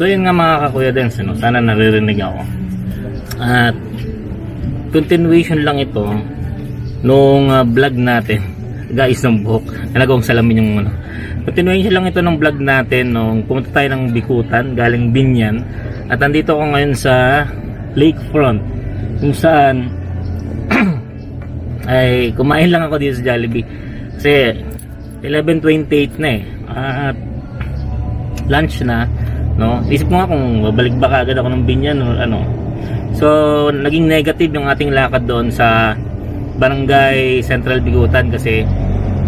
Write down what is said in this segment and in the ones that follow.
So yun nga mga kakuya Dens, ano, sana naririnig ako. At continuation lang ito nung vlog natin, guys, ng buhok. Nagawang salamin yung ano. Continuation lang ito ng vlog natin nung pumunta tayo ng Bikutan, galing Binyan. At andito ako ngayon sa lakefront, kung saan ay kumain lang ako dito sa Jollibee. Kasi 11:28 na eh. At lunch na, no? Isip ko nga kung babalik ba kaagad ako ng Binyan o ano. So naging negative yung ating lakad doon sa Barangay Central Bikutan kasi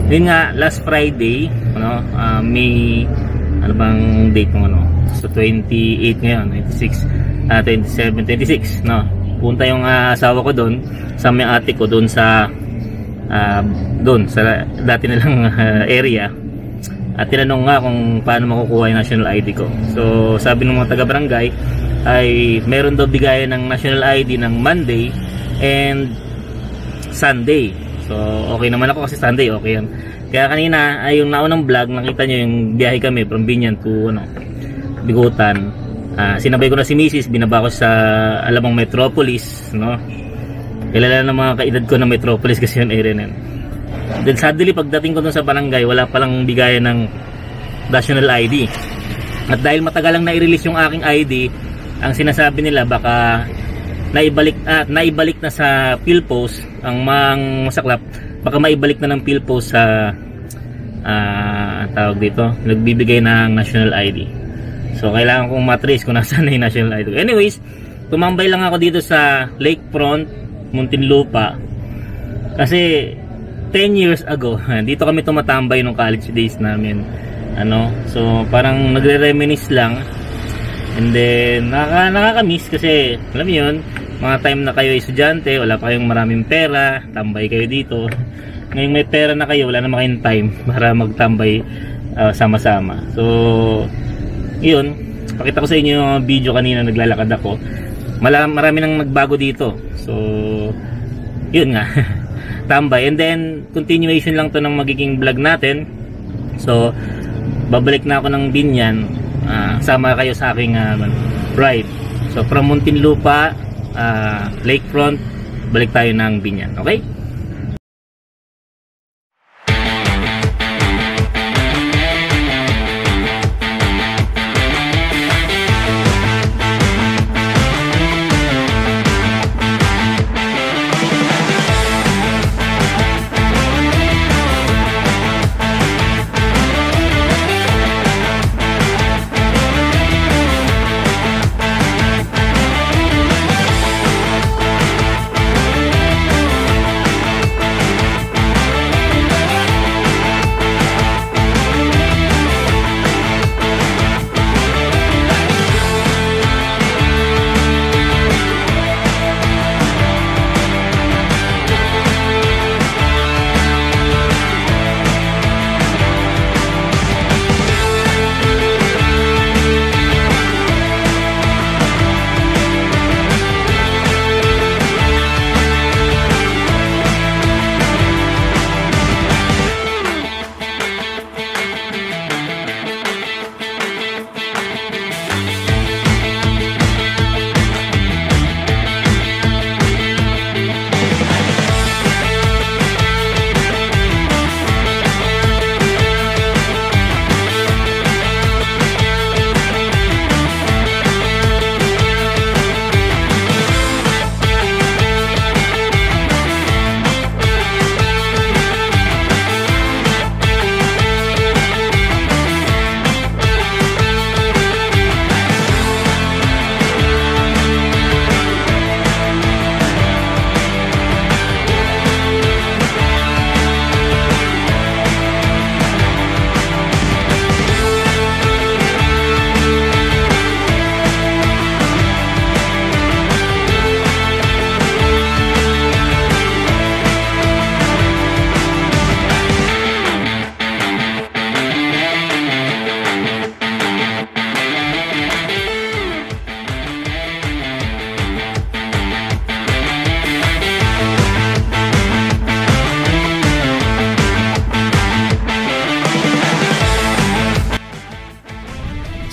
yun nga, last Friday, ano, May, ano bang date ng ano? So 28 ngayon, 26, 27, 26, no? Punta yung asawa ko doon, sa may ate ko doon sa dati nilang area. At tinanong nga kung paano makukuha yung national ID ko. So sabi ng mga taga-barangay ay meron daw bigayan ng national ID ng Monday and Sunday. So okay naman ako kasi Sunday okay yan. Kaya kanina ay yung naunang vlog, nakita nyo yung biyahe kami from Binyan to ano, Bikutan. Sinabay ko na si Mrs. Binaba ko sa Alabang Metropolis, no? Kilala ng mga kaedad ko na Metropolis kasi yung area na yun. Then suddenly pagdating ko dun sa barangay, wala palang bigayan ng national ID. At dahil matagal lang na-release yung aking ID, ang sinasabi nila baka naibalik na sa PhilPost. Ang masaklap, baka maibalik na ng PhilPost sa tawag dito, nagbibigay ng national ID. So kailangan kong matrace kung nasaan na yung national ID. Anyways, tumambay lang ako dito sa lakefront Muntinlupa kasi 10 years ago dito kami tumatambay nung college days namin, ano. So parang nagre-reminisce lang. And then nakaka-miss kasi alam niyo yun, mga time na kayo estudyante, wala pa kayong maraming pera, tambay kayo dito. Ngayon may pera na kayo, wala na kayong time para magtambay sama-sama. So yun, pakita ko sa inyo yung video kanina, naglalakad ako. Marami nang nagbago dito. So yun nga, tambay. And then continuation lang to ng magiging vlog natin. So babalik na ako ng Binyan, sama kayo sa aking ride. So from Muntinlupa, lakefront, balik tayo ng Binyan. Okay?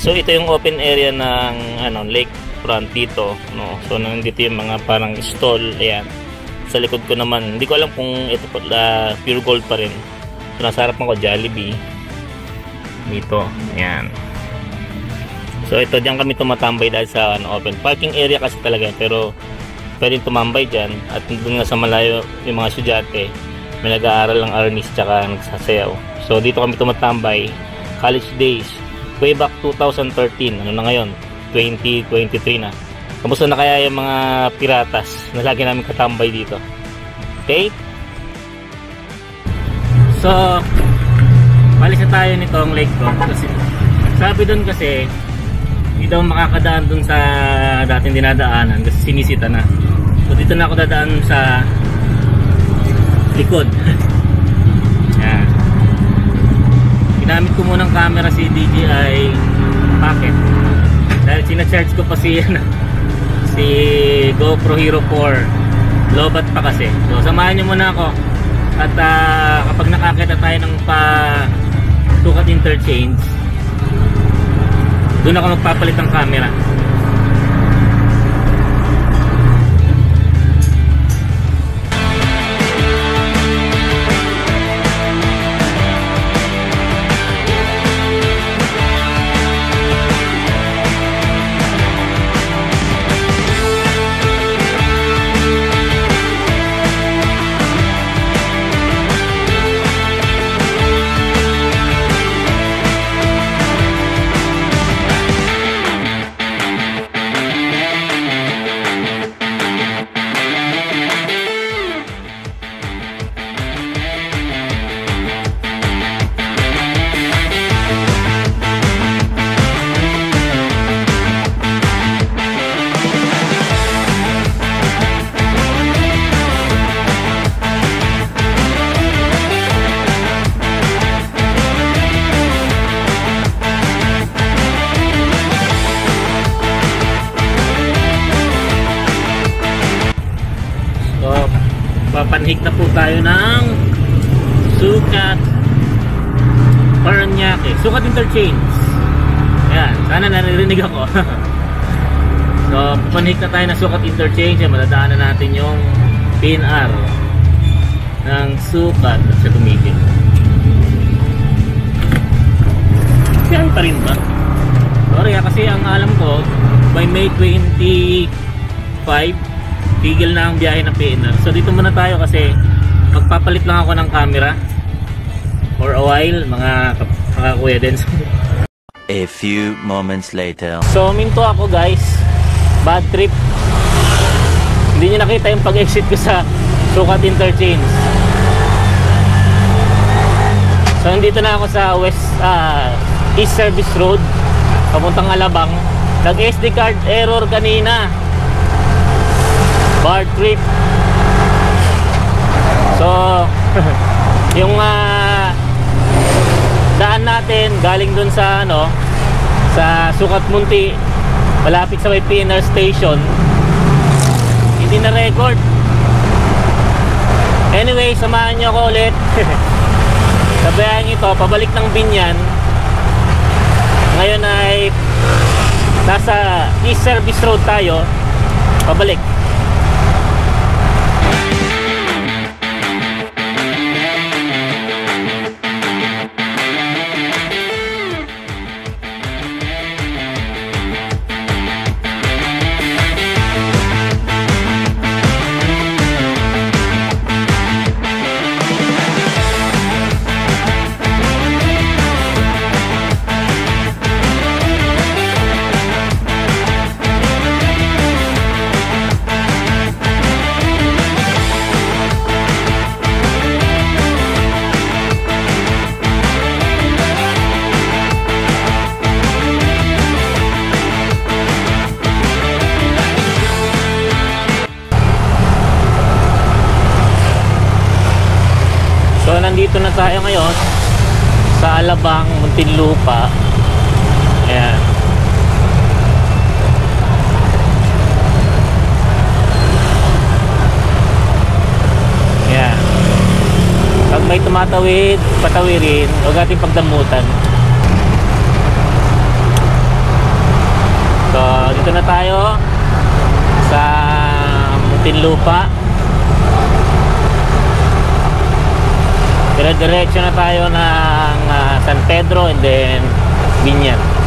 So ito yung open area ng lake front dito, no. So nandito yung mga parang stall, ayan. Sa likod ko naman, hindi ko alam kung ito pure gold pa rin. So nasa harapan ko Jollibee dito, ayan. So ito, diyan kami tumatambay dahil sa open parking area kasi talaga, pero pwedeng tumambay dyan. At doon nga sa malayo yung mga estudyante, may nag-aaral ng arnis tsaka nagsasayaw. So dito kami tumatambay, college days, way back 2013, ano na ngayon, 2023 na. Kamusta na kaya yung mga piratas na lagi namin katambay dito? Okay? So, malis na tayo nitong lake front kasi sabi doon kasi hindi daw makakadaan doon sa dating dinadaanan kasi sinisita na. So dito na ako dadaan sa likod. Yan. Ginamit ko munang camera si DJI Pocket dahil sinacharge ko pa si GoPro Hero 4 lobat pa kasi. So samahan nyo muna ako at kapag nakakita tayo ng Sukat interchange, doon ako magpapalit ng camera. Papanhik na po tayo ng Sukat Paranaque, Sukat interchange. Ayan, sana naririnig ako. So papanhik na tayo ng Sukat interchange. Madadaanan natin yung PNR ng Sukat at sa tumigil. Kaya pa rin ba? Sorry kasi ang alam ko by May 25 tigil na ang biyahe ng PNR. So dito muna tayo kasi magpapalit lang ako ng camera for a while, mga kuya din. A few moments later. So minto ako guys, bad trip. Hindi nyo nakita yung pag-exit ko sa Sukat interchange. So nandito na ako sa East Service Road papuntang Alabang. Nag-SD card error kanina, bar trip. So yung daan natin galing dun sa sa Sukat Munti, malapit sa may PNR station, hindi na record. Anyway, samahan nyo ako ulit sa biyaheng ito pabalik ng Binyan. Ngayon ay nasa East Service Road tayo pabalik. So nandito na tayo ngayon sa Alabang, Muntinlupa. Ayan. Ayan. Pag may tumatawid, patawirin, huwag natin pagdamutan. So, dito na tayo sa Muntinlupa. Dire-diretso na tayo ng San Pedro and then Binyan.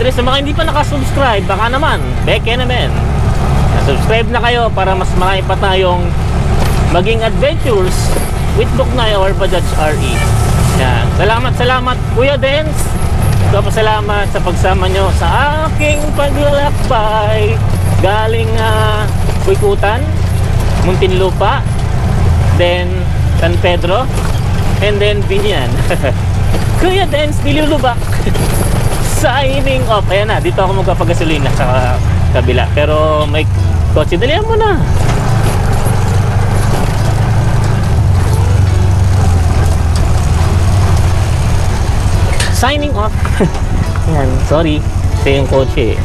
Andres, sa mga hindi pa nakasubscribe, baka naman, beke naman. Subscribe na kayo para mas marami pa tayong maging adventures with Buknoy or Bajaj RE. Yan. Salamat Kuya Dens. Salamat sa pagsama nyo sa aking paglalakbay galing Buikutan, Muntinlupa, then San Pedro, and then Binyan. Kuya Dens nilulubak. Signing off. Ayan na, dito ako magpapagasolina sa kabila, pero may kotse, dalihan mo na. Signing off. Yan, sorry, ito yung kotse.